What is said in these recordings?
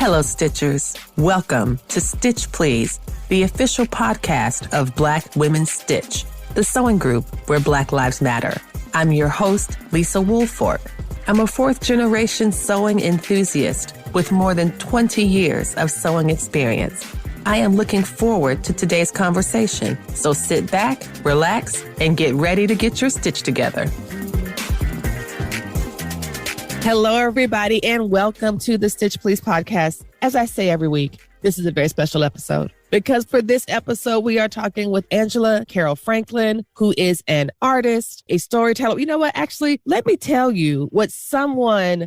Hello, Stitchers. Welcome to Stitch Please, the official podcast of Black Women Stitch, the sewing group where Black Lives Matter. I'm your host, Lisa Woolfork. I'm a fourth-generation sewing enthusiast with more than 20 years of sewing experience. I am looking forward to today's conversation, so sit back, relax, and get ready to get your stitch together. Hello, everybody, and welcome to the Stitch Please podcast. As I say every week, this is a very special episode because for this episode, we are talking with Angela Carol Franklin, who is an artist, a storyteller. You know what? Actually, let me tell you what someone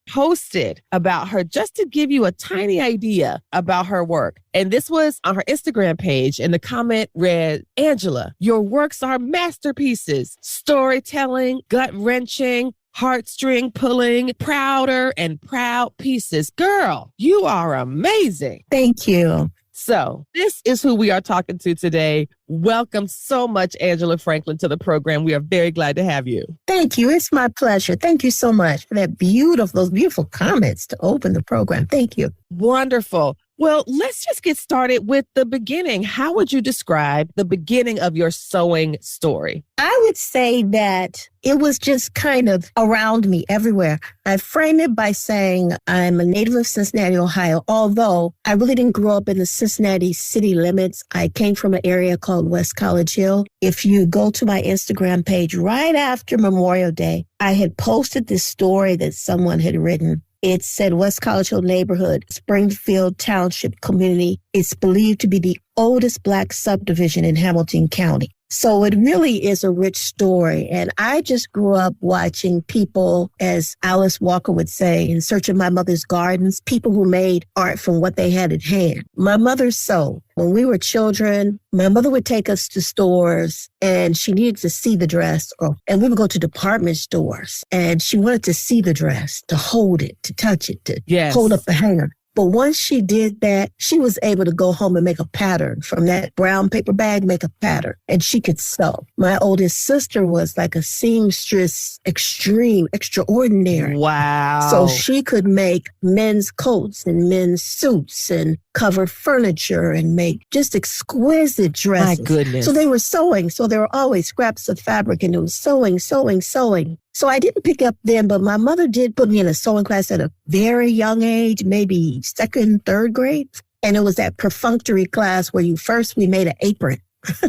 posted about her, just to give you a tiny idea about her work. And this was on her Instagram page, and the comment read, "Angela, your works are masterpieces, storytelling, gut-wrenching, heartstring pulling, prouder and proud pieces. Girl, you are amazing." Thank you. So this is who we are talking to today. Welcome so much, Angela Franklin, to the program. We are very glad to have you. Thank you. It's my pleasure. Thank you so much for those beautiful comments to open the program. Thank you. Wonderful. Well, let's just get started with the beginning. How would you describe the beginning of your sewing story? I would say that it was just kind of around me everywhere. I frame it by saying I'm a native of Cincinnati, Ohio, although I really didn't grow up in the Cincinnati city limits. I came from an area called West College Hill. If you go to my Instagram page right after Memorial Day, I had posted this story that someone had written. It said West College Hill neighborhood, Springfield Township community. It's believed to be the oldest Black subdivision in Hamilton County. So it really is a rich story. And I just grew up watching people, as Alice Walker would say, in search of my mother's gardens, people who made art from what they had at hand. My mother sewed. When we were children, my mother would take us to stores and she needed to see the dress, and we would go to department stores and she wanted to see the dress, to hold it, to touch it, to hold up the hanger. But once she did that, she was able to go home and make a pattern from that brown paper bag, make a pattern, and she could sew. My oldest sister was like a seamstress, extraordinary. Wow. So she could make men's coats and men's suits and cover furniture and make just exquisite dresses. My goodness. So they were sewing. So there were always scraps of fabric and it was sewing. So I didn't pick up then, but my mother did put me in a sewing class at a very young age, maybe second, third grade. And it was that perfunctory class where we made an apron.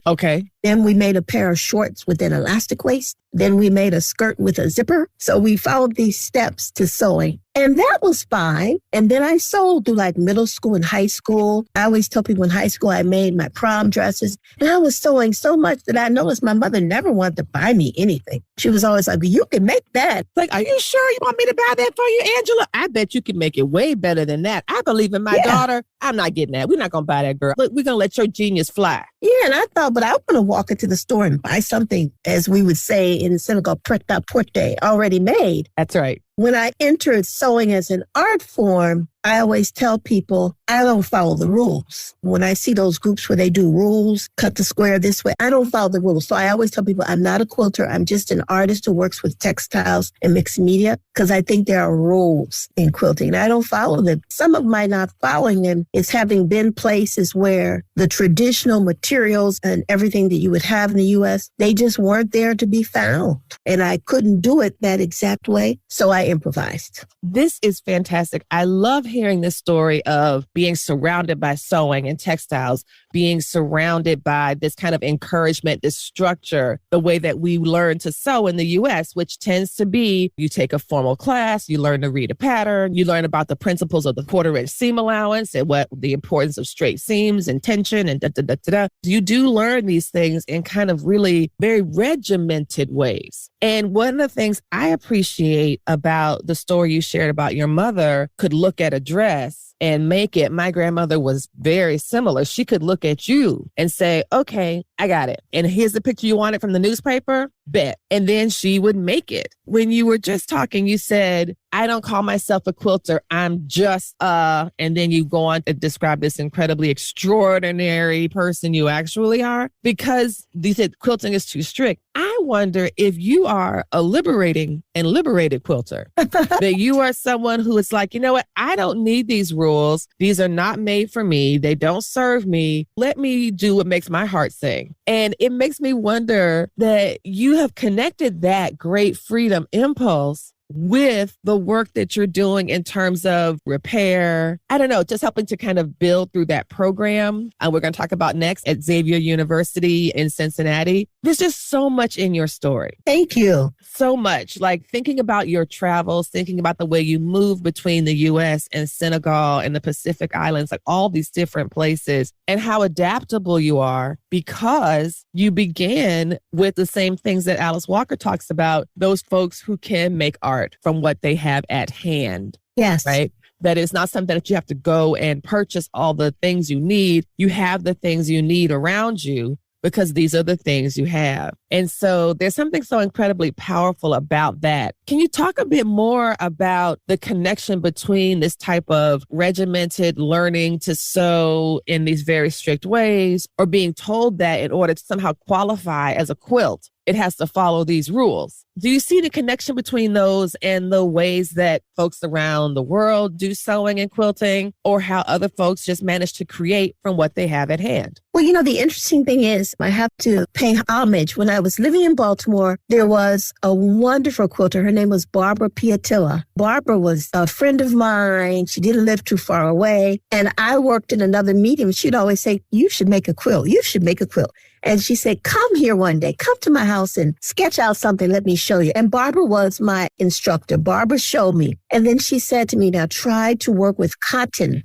Okay. Then we made a pair of shorts with an elastic waist. Then we made a skirt with a zipper. So we followed these steps to sewing. And that was fine. And then I sewed through like middle school and high school. I always tell people in high school I made my prom dresses. And I was sewing so much that I noticed my mother never wanted to buy me anything. She was always like, "You can make that." Like, "Are you sure you want me to buy that for you, Angela? I bet you can make it way better than that. I believe in my daughter. I'm not getting that. We're not going to buy that, girl. Look, we're going to let your genius fly." Yeah, and I thought, but I want to walk into the store and buy something, as we would say in Senegal, prêt-à-porter, already made. That's right. When I entered sewing as an art form, I always tell people I don't follow the rules. When I see those groups where they do rules, cut the square this way, I don't follow the rules. So I always tell people I'm not a quilter. I'm just an artist who works with textiles and mixed media because I think there are rules in quilting and I don't follow them. Some of my not following them is having been places where the traditional materials and everything that you would have in the U.S., they just weren't there to be found. And I couldn't do it that exact way. So I improvised. This is fantastic. I love hearing this story of being surrounded by sewing and textiles, being surrounded by this kind of encouragement, this structure, the way that we learn to sew in the U.S., which tends to be you take a formal class, you learn to read a pattern, you learn about the principles of the quarter-inch seam allowance and what the importance of straight seams and tension and da-da-da-da-da. You do learn these things in kind of really very regimented ways. And one of the things I appreciate about the story you shared about your mother could look at a dress and make it. My grandmother was very similar. She could look at you and say, "Okay, I got it. And here's the picture you wanted from the newspaper. Bet." And then she would make it. When you were just talking, you said, "I don't call myself a quilter. I'm just and then you go on to describe this incredibly extraordinary person you actually are because you said quilting is too strict. I wonder if you are a liberating and liberated quilter, that you are someone who is like, you know what? I don't need these rules. These are not made for me. They don't serve me. Let me do what makes my heart sing. And it makes me wonder that you have connected that great freedom impulse with the work that you're doing in terms of repair. I don't know, just helping to kind of build through that program. We're going to talk about next at Xavier University in Cincinnati. There's just so much in your story. Thank you. So much. Like thinking about your travels, thinking about the way you move between the U.S. and Senegal and the Pacific Islands, like all these different places, and how adaptable you are because you began with the same things that Alice Walker talks about, those folks who can make art from what they have at hand. Yes. Right? That it's not something that you have to go and purchase all the things you need. You have the things you need around you because these are the things you have. And so there's something so incredibly powerful about that. Can you talk a bit more about the connection between this type of regimented learning to sew in these very strict ways, or being told that in order to somehow qualify as a quilt, it has to follow these rules? Do you see the connection between those and the ways that folks around the world do sewing and quilting, or how other folks just manage to create from what they have at hand? Well, you know, the interesting thing is I have to pay homage. When I was living in Baltimore, there was a wonderful quilter. Her name was Barbara Piatilla. Barbara was a friend of mine. She didn't live too far away. And I worked in another medium. She'd always say, you should make a quilt. You should make a quilt. And she said, come here one day, come to my house and sketch out something. Let me show you. And Barbara was my instructor. Barbara showed me. And then she said to me, now try to work with cotton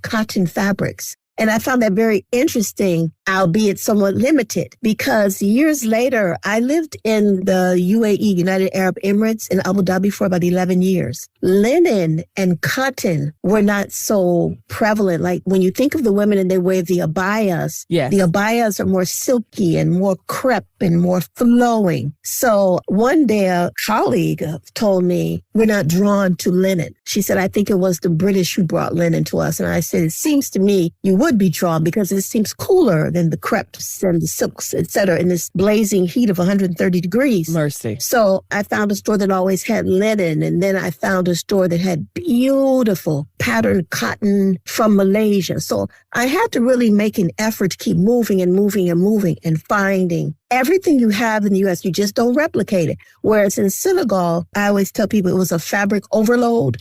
fabrics. And I found that very interesting, albeit somewhat limited, because years later, I lived in the UAE, United Arab Emirates, in Abu Dhabi for about 11 years. Linen and cotton were not so prevalent. Like when you think of the women and they wear the abayas, yes, the abayas are more silky and more crepe and more flowing. So one day a colleague told me, we're not drawn to linen. She said, I think it was the British who brought linen to us. And I said, it seems to me you would be drawn because it seems cooler than the crepes and the silks, etc., in this blazing heat of 130 degrees. Mercy. So I found a store that always had linen. And then I found a store that had beautiful patterned cotton from Malaysia. So I had to really make an effort to keep moving and moving and moving and finding everything you have in the U.S., you just don't replicate it. Whereas in Senegal, I always tell people it was a fabric overload.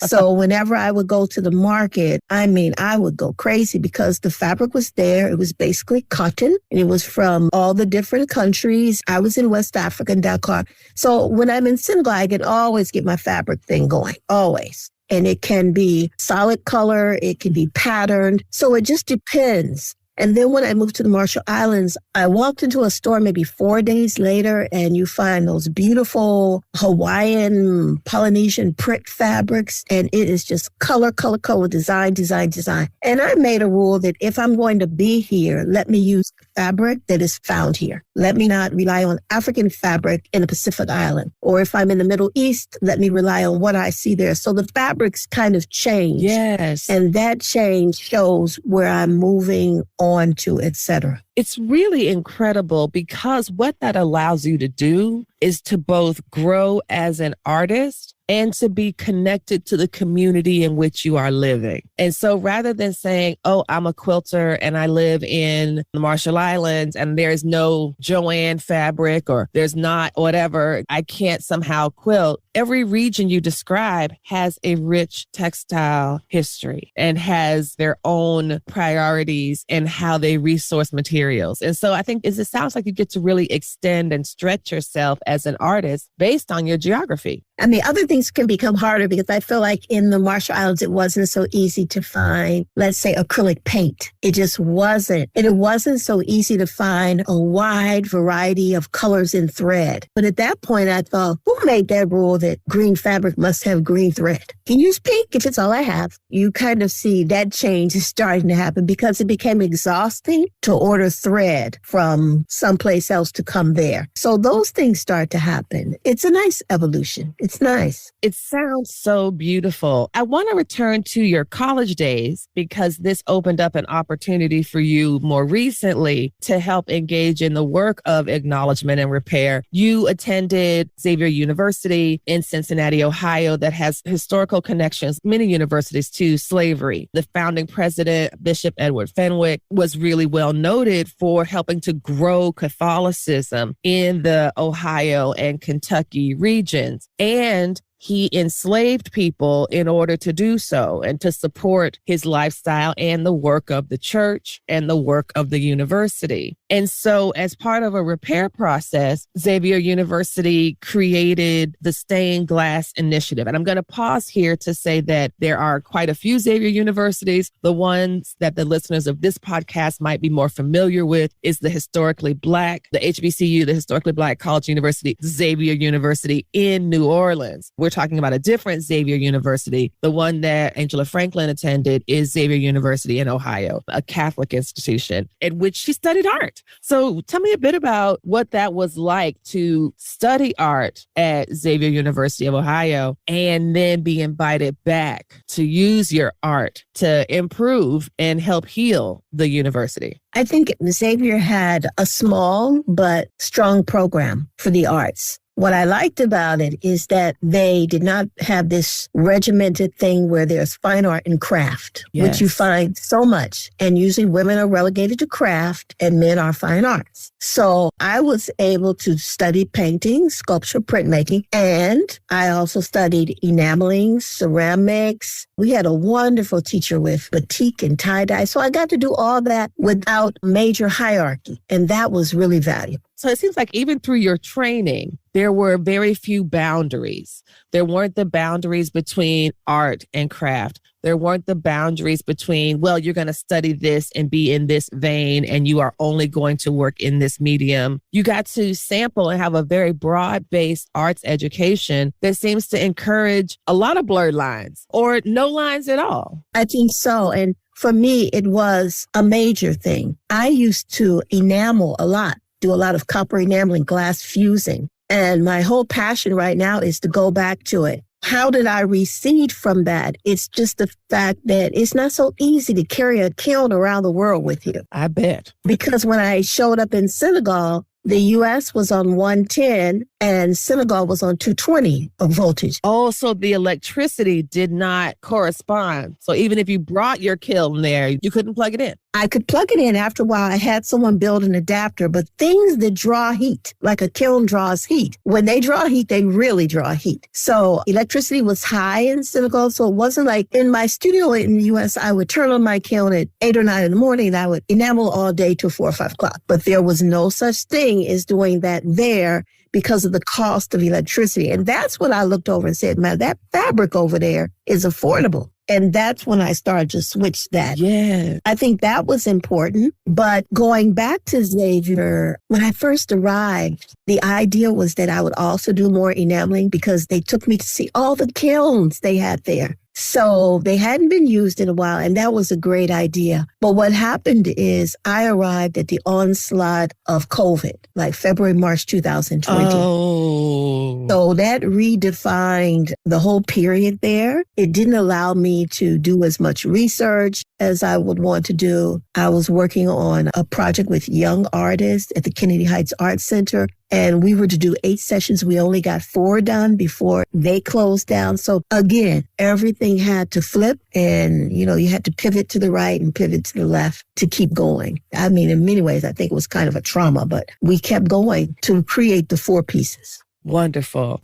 So whenever I would go to the market, I would go crazy because the fabric was there. It was basically cotton, and it was from all the different countries. I was in West Africa, in Dakar. So when I'm in Senegal, I can always get my fabric thing going, always. And it can be solid color, it can be patterned. So it just depends. And then when I moved to the Marshall Islands, I walked into a store maybe 4 days later, and you find those beautiful Hawaiian, Polynesian print fabrics. And it is just color, color, color, design, design, design. And I made a rule that if I'm going to be here, let me use fabric that is found here. Let me not rely on African fabric in the Pacific Island. Or if I'm in the Middle East, let me rely on what I see there. So the fabrics kind of change. Yes. And that change shows where I'm moving on to, etc. It's really incredible because what that allows you to do is to both grow as an artist and to be connected to the community in which you are living. And so rather than saying, oh, I'm a quilter and I live in the Marshall Islands and there's no Joanne fabric or there's not whatever, I can't somehow quilt. Every region you describe has a rich textile history and has their own priorities and how they resource materials. And so I think it sounds like you get to really extend and stretch yourself as an artist based on your geography. I mean, other things can become harder because I feel like in the Marshall Islands, it wasn't so easy to find, let's say, acrylic paint. It just wasn't. And it wasn't so easy to find a wide variety of colors in thread. But at that point, I thought, who made that rule that green fabric must have green thread? Can you use pink if it's all I have? You kind of see that change is starting to happen because it became exhausting to order thread from someplace else to come there. So those things start to happen. It's a nice evolution. It's nice. It sounds so beautiful. I want to return to your college days because this opened up an opportunity for you more recently to help engage in the work of acknowledgement and repair. You attended Xavier University in Cincinnati, Ohio, that has historical connections, many universities, to slavery. The founding president, Bishop Edward Fenwick, was really well noted for helping to grow Catholicism in the Ohio and Kentucky regions. And he enslaved people in order to do so and to support his lifestyle and the work of the church and the work of the university. And so as part of a repair process, Xavier University created the Stained Glass Initiative. And I'm going to pause here to say that there are quite a few Xavier Universities. The ones that the listeners of this podcast might be more familiar with is the historically Black, the HBCU, the Historically Black College University, Xavier University in New Orleans. We're talking about a different Xavier University. The one that Angela Franklin attended is Xavier University in Ohio, a Catholic institution at which she studied art. So tell me a bit about what that was like to study art at Xavier University of Ohio and then be invited back to use your art to improve and help heal the university. I think Xavier had a small but strong program for the arts. What I liked about it is that they did not have this regimented thing where there's fine art and craft, which you find so much. And usually women are relegated to craft and men are fine arts. So I was able to study painting, sculpture, printmaking, and I also studied enameling, ceramics. We had a wonderful teacher with batik and tie-dye. So I got to do all that without major hierarchy. And that was really valuable. So it seems like even through your training, there were very few boundaries. There weren't the boundaries between art and craft. There weren't the boundaries between, well, you're going to study this and be in this vein, and you are only going to work in this medium. You got to sample and have a very broad-based arts education that seems to encourage a lot of blurred lines or no lines at all. I think so. And for me, it was a major thing. I used to enamel a lot. Do a lot of copper enameling, glass fusing. And my whole passion right now is to go back to it. How did I recede from that? It's just the fact that it's not so easy to carry a kiln around the world with you. I bet. Because when I showed up in Senegal, the U.S. was on 110 and Senegal was on 220 of voltage. Oh, so the electricity did not correspond. So even if you brought your kiln there, you couldn't plug it in. I could plug it in after a while. I had someone build an adapter, but things that draw heat, like a kiln draws heat, when they draw heat, they really draw heat. So electricity was high in Senegal. So it wasn't like in my studio in the U.S., I would turn on my kiln at 8 or 9 in the morning and I would enamel all day till 4 or 5 o'clock. But there was no such thing as doing that there because of the cost of electricity. And that's when I looked over and said, man, that fabric over there is affordable. And that's when I started to switch that. Yeah. I think that was important. But going back to Xavier, when I first arrived, the idea was that I would also do more enameling because they took me to see all the kilns they had there. So they hadn't been used in a while, and that was a great idea. But what happened is I arrived at the onslaught of COVID, like February, March 2020. Oh. So that redefined the whole period there. It didn't allow me to do as much research as I would want to do. I was working on a project with young artists at the Kennedy Heights Art Center. And we were to do 8 sessions. We only got 4 done before they closed down. So again, everything had to flip and, you had to pivot to the right and pivot to the left to keep going. I mean, in many ways, I think it was kind of a trauma, but we kept going to create the 4 pieces. Wonderful.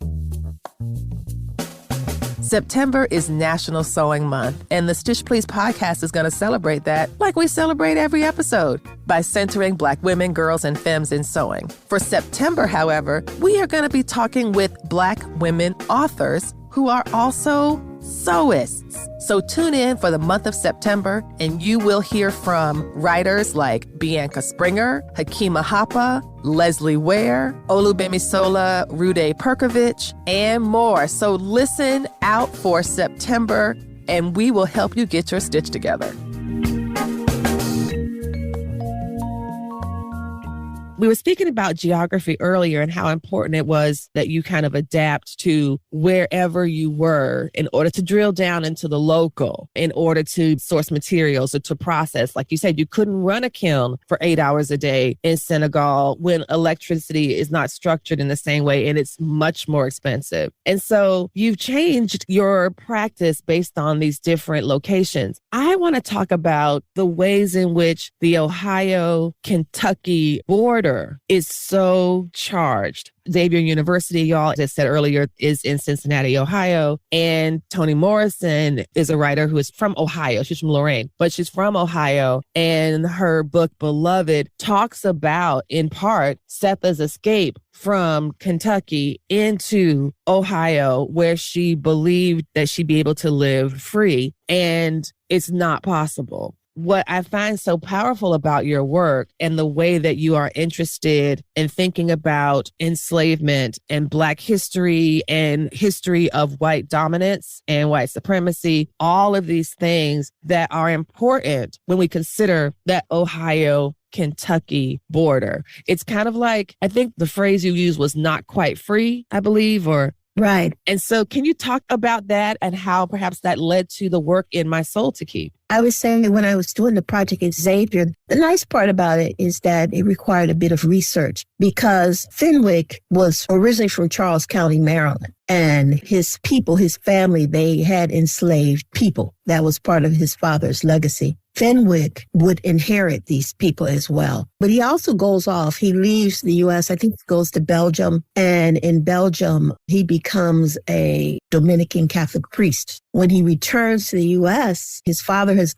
September is National Sewing Month, and the Stitch Please podcast is going to celebrate that like we celebrate every episode by centering Black women, girls, and femmes in sewing. For September, however, we are going to be talking with Black women authors who are also sewists. So tune in for the month of September, and you will hear from writers like Bianca Springer, Hakima Hapa, Leslie Ware, Olubemisola Rude Perkovich, and more. So listen out for September, and we will help you get your stitch together. We were speaking about geography earlier and how important it was that you kind of adapt to wherever you were in order to drill down into the local, in order to source materials or to process. Like you said, you couldn't run a kiln for 8 hours a day in Senegal when electricity is not structured in the same way and it's much more expensive. And so you've changed your practice based on these different locations. I want to talk about the ways in which the Ohio-Kentucky border is so charged. Xavier University, y'all, as I said earlier, is in Cincinnati, Ohio. And Toni Morrison is a writer who is from Ohio. She's from Lorain, but she's from Ohio. And her book, Beloved, talks about, in part, Setha's escape from Kentucky into Ohio, where she believed that she'd be able to live free. And it's not possible. What I find so powerful about your work and the way that you are interested in thinking about enslavement and Black history and history of white dominance and white supremacy, all of these things that are important when we consider that Ohio-Kentucky border. It's kind of like, I think the phrase you used was not quite free, I believe, or right. And so can you talk about that and how perhaps that led to the work in My Soul to Keep? I was saying that when I was doing the project at Xavier, the nice part about it is that it required a bit of research because Fenwick was originally from Charles County, Maryland. And his people, his family, they had enslaved people. That was part of his father's legacy. Fenwick would inherit these people as well. But he also goes off. He leaves the U.S. I think he goes to Belgium. And in Belgium, he becomes a Dominican Catholic priest. When he returns to the U.S., his father has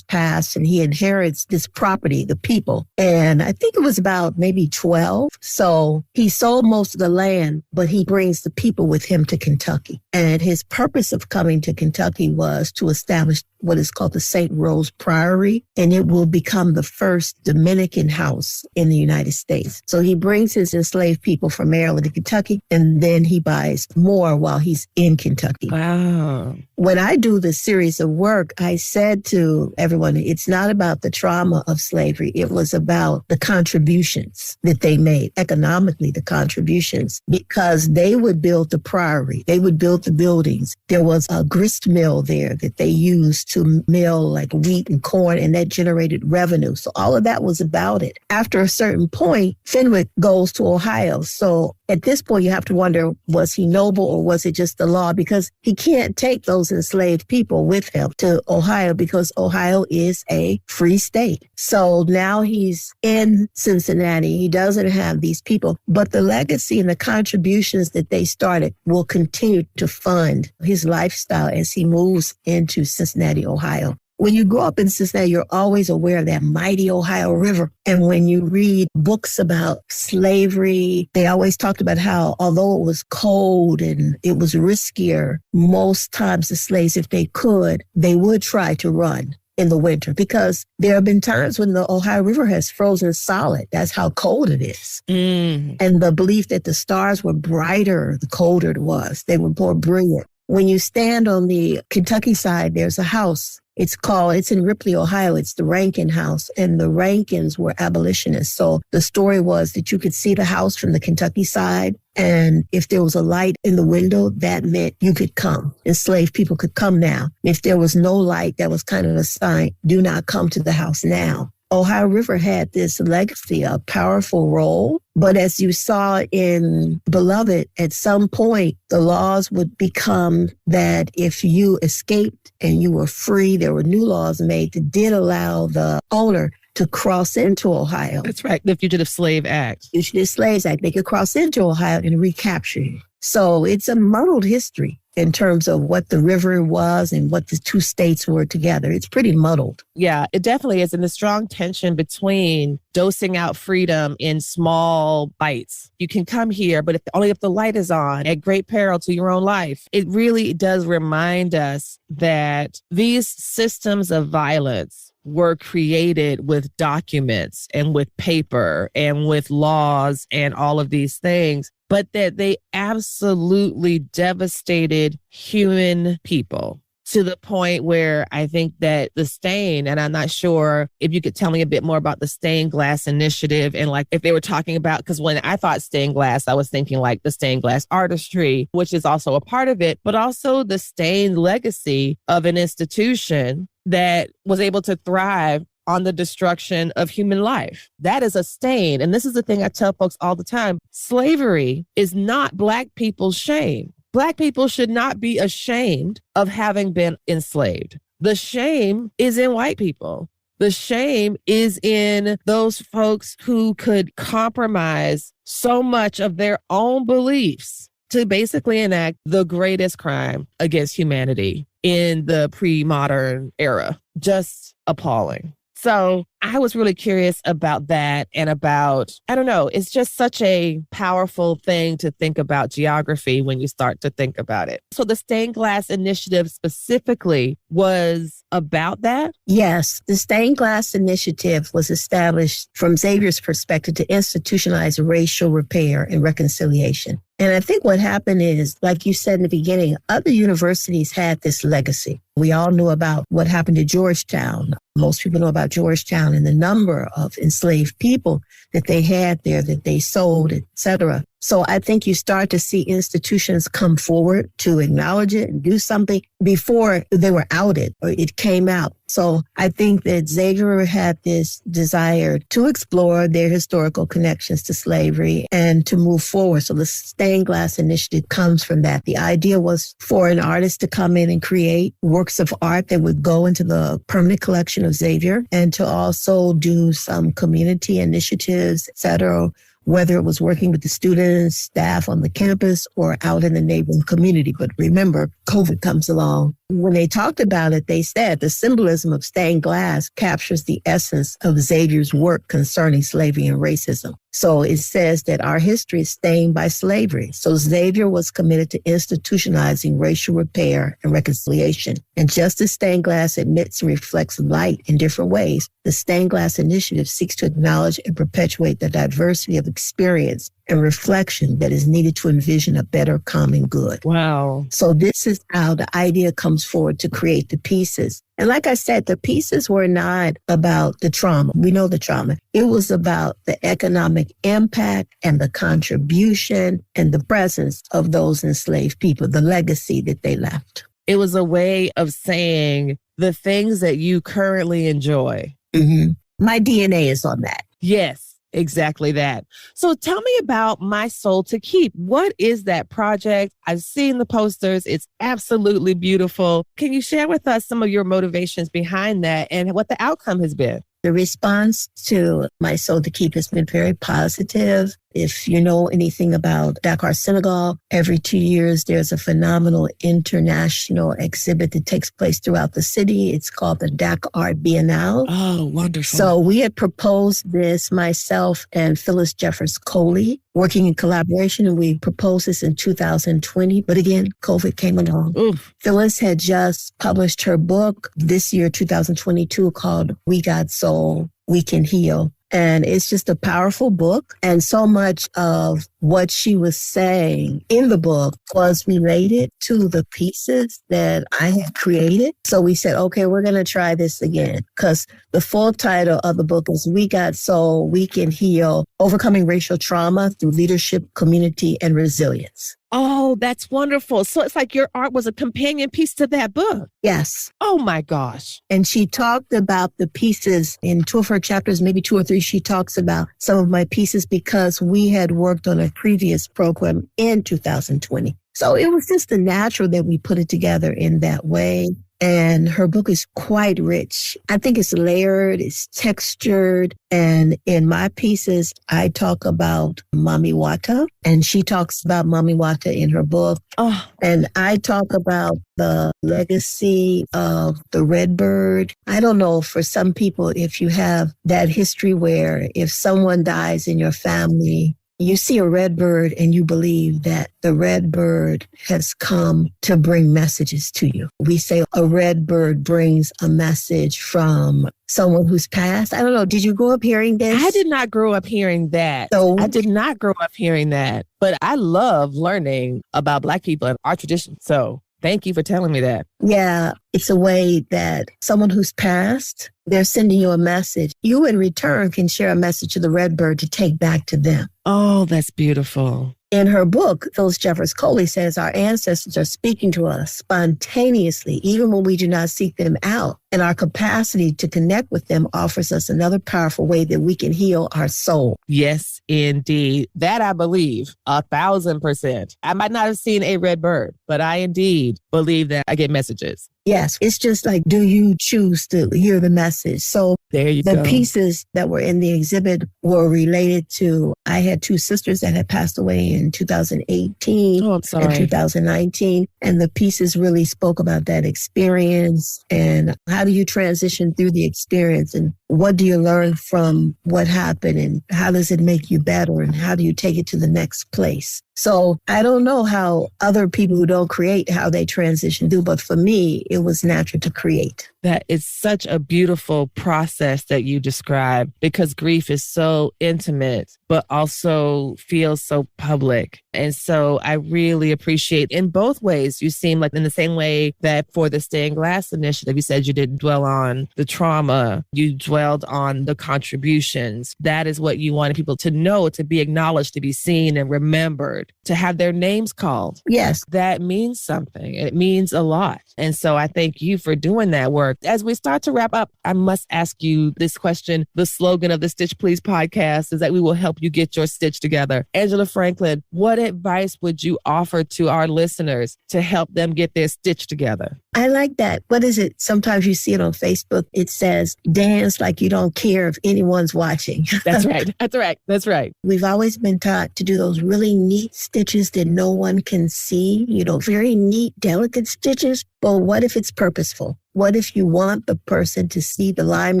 passed, and he inherits this property, the people. And I think it was about maybe 12. So he sold most of the land, but he brings the people with him to Kentucky. And his purpose of coming to Kentucky was to establish what is called the St. Rose Priory, and it will become the first Dominican house in the United States. So he brings his enslaved people from Maryland to Kentucky, and then he buys more while he's in Kentucky. Wow. When I do this series of work, I said to everyone, it's not about the trauma of slavery. It was about the contributions that they made, economically, the contributions, because they would build the priory. They would build the buildings. There was a grist mill there that they used to mill like wheat and corn, and that generated revenue. So all of that was about it. After a certain point, Fenwick goes to Ohio. So at this point, you have to wonder, was he noble or was it just the law? Because he can't take those enslaved people with him to Ohio because Ohio is a free state. So now he's in Cincinnati. He doesn't have these people, but the legacy and the contributions that they started will continue to fund his lifestyle as he moves into Cincinnati, Ohio. When you grow up in Cincinnati, you're always aware of that mighty Ohio River. And when you read books about slavery, they always talked about how, although it was cold and it was riskier, most times the slaves, if they could, they would try to run in the winter because there have been times when the Ohio River has frozen solid. That's how cold it is. And the belief that the stars were brighter the colder it was. They were more brilliant. When you stand on the Kentucky side, there's a house. It's in Ripley, Ohio. It's the Rankin House. And the Rankins were abolitionists. So the story was that you could see the house from the Kentucky side. And if there was a light in the window, that meant you could come. Enslaved people could come now. If there was no light, that was kind of a sign, do not come to the house now. Ohio River had this legacy, a powerful role. But as you saw in Beloved, at some point, the laws would become that if you escaped and you were free, there were new laws made that did allow the owner to cross into Ohio. That's right. The Fugitive Slave Act. Fugitive Slaves Act. They could cross into Ohio and recapture you. So it's a muddled history in terms of what the river was and what the two states were together. It's pretty muddled. Yeah, it definitely is. And the strong tension between dosing out freedom in small bites. You can come here, but only if the light is on at great peril to your own life. It really does remind us that these systems of violence were created with documents and with paper and with laws and all of these things, but that they absolutely devastated human people. to the point where I think that the stain, and I'm not sure if you could tell me a bit more about the stained glass initiative and like if they were talking about, because when I thought stained glass, I was thinking like the stained glass artistry, which is also a part of it, but also the stained legacy of an institution that was able to thrive on the destruction of human life. That is a stain. And this is the thing I tell folks all the time. Slavery is not Black people's shame. Black people should not be ashamed of having been enslaved. The shame is in white people. The shame is in those folks who could compromise so much of their own beliefs to basically enact the greatest crime against humanity in the pre-modern era. Just appalling. So I was really curious about that and about, I don't know, it's just such a powerful thing to think about geography when you start to think about it. So the Stained Glass Initiative specifically was about that? Yes, the Stained Glass Initiative was established from Xavier's perspective to institutionalize racial repair and reconciliation. And I think what happened is, like you said in the beginning, other universities had this legacy. We all knew about what happened to Georgetown. Most people know about Georgetown and the number of enslaved people that they had there, that they sold, et cetera. So I think you start to see institutions come forward to acknowledge it and do something before they were outed or it came out. So I think that Xavier had this desire to explore their historical connections to slavery and to move forward. So the Stained Glass Initiative comes from that. The idea was for an artist to come in and create works of art that would go into the permanent collection of Xavier and to also do some community initiatives, et cetera, whether it was working with the students, staff on the campus, or out in the neighboring community. But remember, COVID comes along. When they talked about it, they said the symbolism of stained glass captures the essence of Xavier's work concerning slavery and racism. So it says that our history is stained by slavery. So Xavier was committed to institutionalizing racial repair and reconciliation. And just as stained glass emits and reflects light in different ways, the Stained Glass Initiative seeks to acknowledge and perpetuate the diversity of experience and reflection that is needed to envision a better common good. Wow. So this is how the idea comes forward to create the pieces. And like I said, the pieces were not about the trauma. We know the trauma. It was about the economic impact and the contribution and the presence of those enslaved people, the legacy that they left. It was a way of saying the things that you currently enjoy. Mm-hmm. My DNA is on that. Yes. Exactly that. So tell me about My Soul to Keep. What is that project? I've seen the posters. It's absolutely beautiful. Can you share with us some of your motivations behind that and what the outcome has been? The response to My Soul to Keep has been very positive. If you know anything about Dakar, Senegal, every 2 years, there's a phenomenal international exhibit that takes place throughout the city. It's called the Dakar Biennale. Oh, wonderful. So we had proposed this, myself and Phyllis Jeffers Coley, working in collaboration, and we proposed this in 2020. But again, COVID came along. Oof. Phyllis had just published her book this year, 2022, called We Got Soul, We Can Heal. And it's just a powerful book. And so much of what she was saying in the book was related to the pieces that I had created. So we said, okay, we're going to try this again. Because the full title of the book is We Got Soul, We Can Heal, Overcoming Racial Trauma Through Leadership, Community, and Resilience. Oh, that's wonderful. So it's like your art was a companion piece to that book. Yes. Oh, my gosh. And she talked about the pieces in 2 of her chapters, maybe 2 or 3. She talks about some of my pieces because we had worked on a previous program in 2020. So it was just the natural that we put it together in that way. And her book is quite rich. I think it's layered, it's textured. And in my pieces, I talk about Mami Wata, and she talks about Mami Wata in her book. Oh. And I talk about the legacy of the red bird. I don't know, for some people, if you have that history where if someone dies in your family, you see a red bird and you believe that the red bird has come to bring messages to you. We say a red bird brings a message from someone who's passed. I don't know. Did you grow up hearing this? I did not grow up hearing that. I did not grow up hearing that. But I love learning about Black people and our tradition. So Thank you for telling me that. Yeah, it's a way that someone who's passed, they're sending you a message. You in return can share a message to the Redbird to take back to them. Oh, that's beautiful. In her book, Phyllis Jeffers Coley says our ancestors are speaking to us spontaneously, even when we do not seek them out. And our capacity to connect with them offers us another powerful way that we can heal our soul. Yes, indeed. That I believe 1,000%. I might not have seen a red bird, but I indeed believe that I get messages. Yes, it's just like, do you choose to hear the message? So there you go. The pieces that were in the exhibit were related to, I had 2 sisters that had passed away in 2018 and 2019. And the pieces really spoke about that experience and how do you transition through the experience and what do you learn from what happened and how does it make you better and how do you take it to the next place? So I don't know how other people who don't create, how they transition do, but for me, it was natural to create. That is such a beautiful process that you describe because grief is so intimate, but also feels so public. And so I really appreciate in both ways, you seem like in the same way that for the Stained Glass Initiative, you said you didn't dwell on the trauma, you dwelled on the contributions. That is what you wanted people to know, to be acknowledged, to be seen and remembered, to have their names called. Yes. That means something. It means a lot. And so I thank you for doing that work. As we start to wrap up, I must ask you this question. The slogan of the Stitch Please podcast is that we will help you get your stitch together. Angela Franklin, what advice would you offer to our listeners to help them get their stitch together? I like that. What is it? Sometimes you see it on Facebook. It says, dance like you don't care if anyone's watching. That's right. That's right. That's right. We've always been taught to do those really neat stitches that no one can see, very neat, delicate stitches. But what if it's purposeful? What if you want the person to see the lime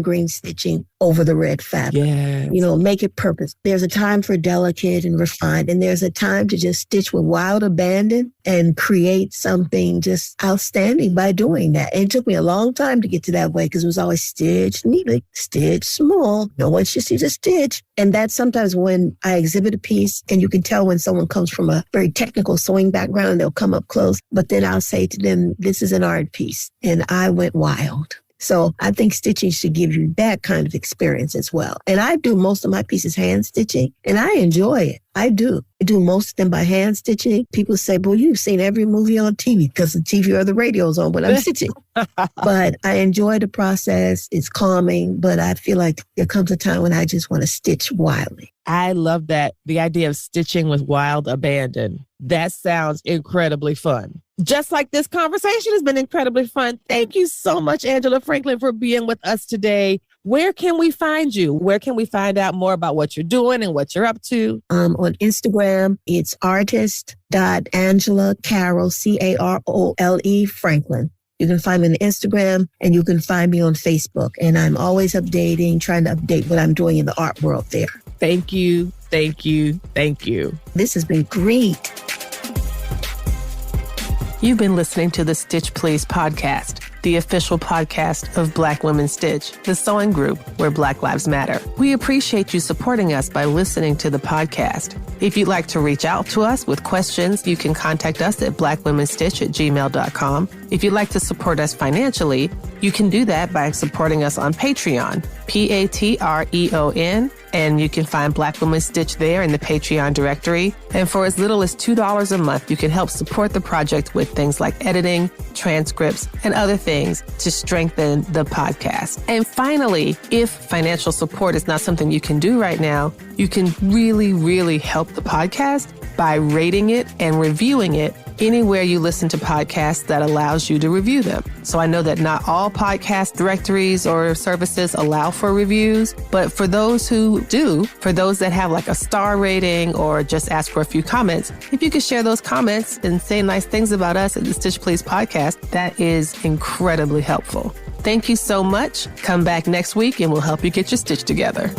green stitching over the red fabric? Yes. Make it purpose. There's a time for delicate and refined, and there's a time to just stitch with wild abandon and create something just outstanding by doing that. And it took me a long time to get to that way because it was always stitch neatly, stitch small. No one should see the stitch. And that's sometimes when I exhibit a piece and you can tell when someone comes from a very technical sewing background, they'll come up close. But then I'll say to them, this is an art piece. And I went wild. So I think stitching should give you that kind of experience as well. And I do most of my pieces hand stitching and I enjoy it. I do most of them by hand stitching. People say, well, you've seen every movie on TV because the TV or the radio's on when I'm stitching. But I enjoy the process. It's calming, but I feel like there comes a time when I just want to stitch wildly. I love that. The idea of stitching with wild abandon. That sounds incredibly fun. Just like this conversation has been incredibly fun. Thank you so much, Angela Franklin, for being with us today. Where can we find you? Where can we find out more about what you're doing and what you're up to? On Instagram, it's artist.Angela Carole, Carole Franklin. You can find me on Instagram and you can find me on Facebook. And I'm always updating, trying to update what I'm doing in the art world there. Thank you. Thank you. Thank you. This has been great. You've been listening to the Stitch Please podcast, the official podcast of Black Women Stitch, the sewing group where Black Lives Matter. We appreciate you supporting us by listening to the podcast. If you'd like to reach out to us with questions, you can contact us at blackwomenstitch@gmail.com. If you'd like to support us financially, you can do that by supporting us on Patreon, Patreon, and you can find Black Women Stitch there in the Patreon directory. And for as little as $2 a month, you can help support the project with things like editing, transcripts, and other things to strengthen the podcast. And finally, if financial support is not something you can do right now, you can really, really help the podcast by rating it and reviewing it anywhere you listen to podcasts that allows you to review them. So I know that not all podcast directories or services allow for reviews, but for those who do, for those that have like a star rating or just ask for a few comments, if you could share those comments and say nice things about us at the Stitch Please podcast, that is incredibly helpful. Thank you so much. Come back next week and we'll help you get your stitch together.